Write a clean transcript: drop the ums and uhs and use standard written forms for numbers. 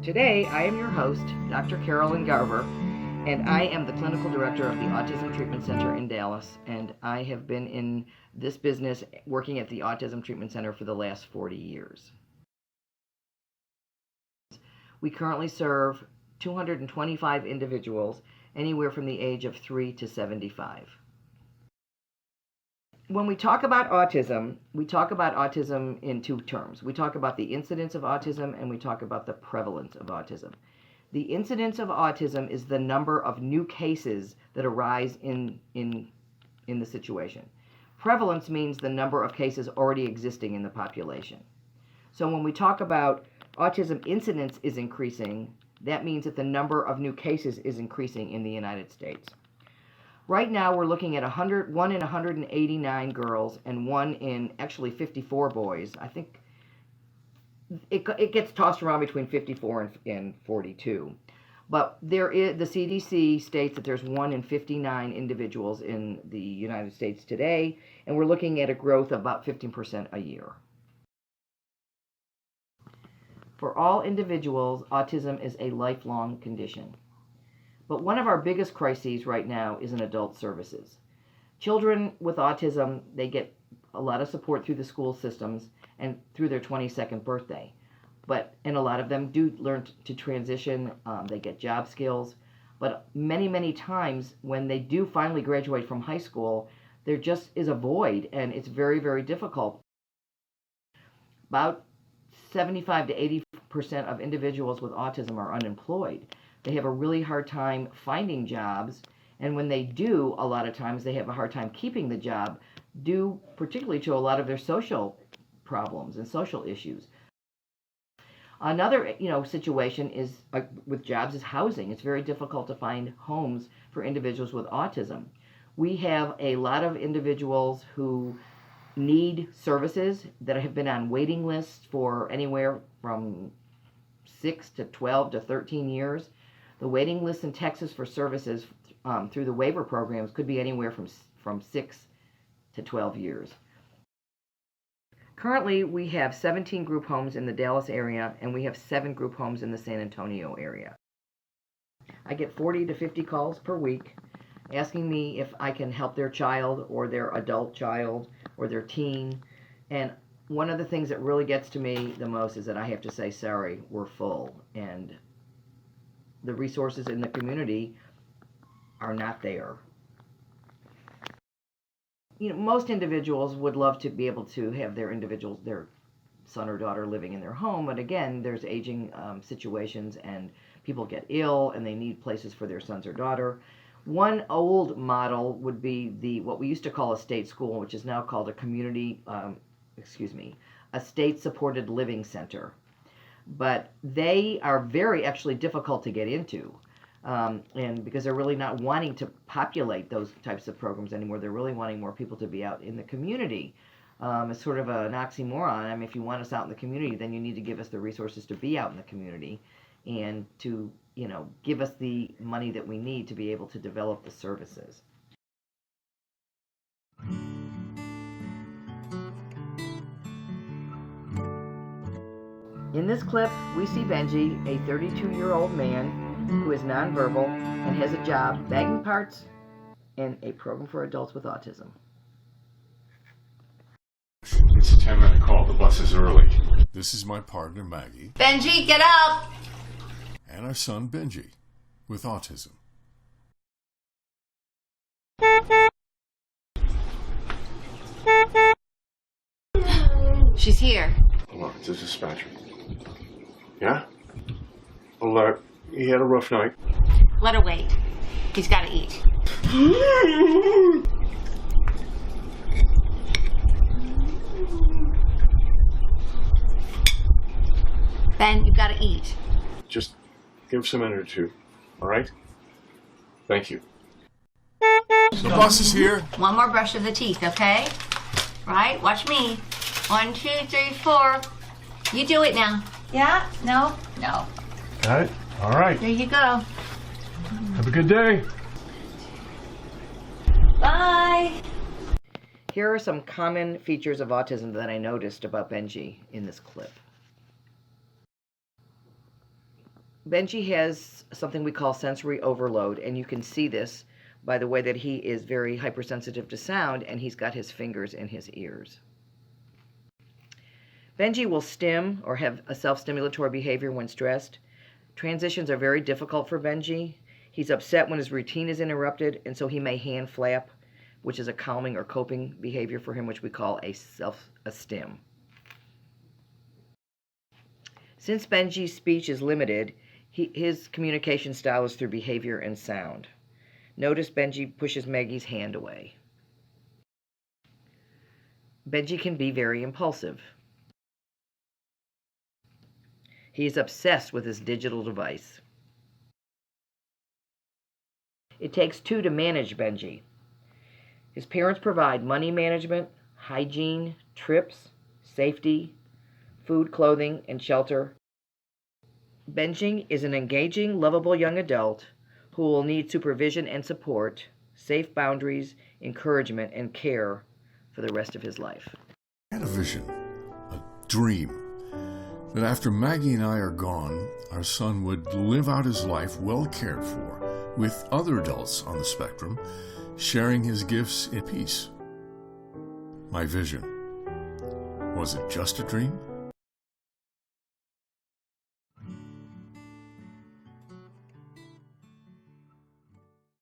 Today, I am your host, Dr. Carolyn Garver, and I am the Clinical Director of the Autism Treatment Center in Dallas, and I have been in this business working at the Autism Treatment Center for the last 40 years. We currently serve 225 individuals, anywhere from the age of 3 to 75. When we talk about autism, we talk about autism in two terms. We talk about the incidence of autism and we talk about the prevalence of autism. The incidence of autism is the number of new cases that arise in the situation. Prevalence means the number of cases already existing in the population. So when we talk about autism incidence is increasing, that means that the number of new cases is increasing in the United States. Right now, we're looking at 1 in 189 girls and 1 in actually 54 boys. I think it gets tossed around between 54 and 42. But the CDC states that there's 1 in 59 individuals in the United States today, and we're looking at a growth of about 15% a year. For all individuals, autism is a lifelong condition. But one of our biggest crises right now is in adult services. Children with autism, they get a lot of support through the school systems and through their 22nd birthday. And a lot of them do learn to transition, they get job skills. But many, many times when they do finally graduate from high school, there just is a void, and it's very, very difficult. About 75 to 80% of individuals with autism are unemployed. They have a really hard time finding jobs, and when they do, a lot of times they have a hard time keeping the job, due particularly to a lot of their social problems and social issues. Another, situation is with jobs is housing. It's very difficult to find homes for individuals with autism. We have a lot of individuals who need services that have been on waiting lists for anywhere from 6 to 12 to 13 years. The waiting list in Texas for services through the waiver programs could be anywhere from 6 to 12 years. Currently, we have 17 group homes in the Dallas area, and we have 7 group homes in the San Antonio area. I get 40 to 50 calls per week asking me if I can help their child or their adult child or their teen. And one of the things that really gets to me the most is that I have to say, sorry, we're full. And the resources in the community are not there. Most individuals would love to be able to have their son or daughter living in their home, but again, there's aging situations and people get ill and they need places for their sons or daughter. One old model would be what we used to call a state school, which is now called a state-supported living center. But they are very actually difficult to get into, and because they're really not wanting to populate those types of programs anymore. They're really wanting more people to be out in the community. It's sort of an oxymoron. I mean, if you want us out in the community, then you need to give us the resources to be out in the community and to, give us the money that we need to be able to develop the services. In this clip, we see Benji, a 32-year-old man who is nonverbal and has a job bagging parts in a program for adults with autism. It's a 10-minute call. The bus is early. This is my partner, Maggie. Benji, get up! And our son, Benji, with autism. She's here. Hold on, it's a dispatcher. Yeah? Well, he had a rough night. Let her wait. He's got to eat. Ben, you've got to eat. Just give us a minute or two, all right? Thank you. The bus is here. One more brush of the teeth, okay? Right? Watch me. 1, 2, 3, 4. You do it now. Yeah? No? No. Got it? All right. There you go. Have a good day. Bye. Here are some common features of autism that I noticed about Benji in this clip. Benji has something we call sensory overload, and you can see this by the way that he is very hypersensitive to sound, and he's got his fingers in his ears. Benji will stim or have a self-stimulatory behavior when stressed. Transitions are very difficult for Benji. He's upset when his routine is interrupted, and so he may hand flap, which is a calming or coping behavior for him, which we call a stim. Since Benji's speech is limited, his communication style is through behavior and sound. Notice Benji pushes Maggie's hand away. Benji can be very impulsive. He is obsessed with his digital device. It takes two to manage Benji. His parents provide money management, hygiene, trips, safety, food, clothing, and shelter. Benji is an engaging, lovable young adult who will need supervision and support, safe boundaries, encouragement, and care for the rest of his life. I had a vision, a dream, that after Maggie and I are gone, our son would live out his life well cared for, with other adults on the spectrum, sharing his gifts in peace. My vision. Was it just a dream?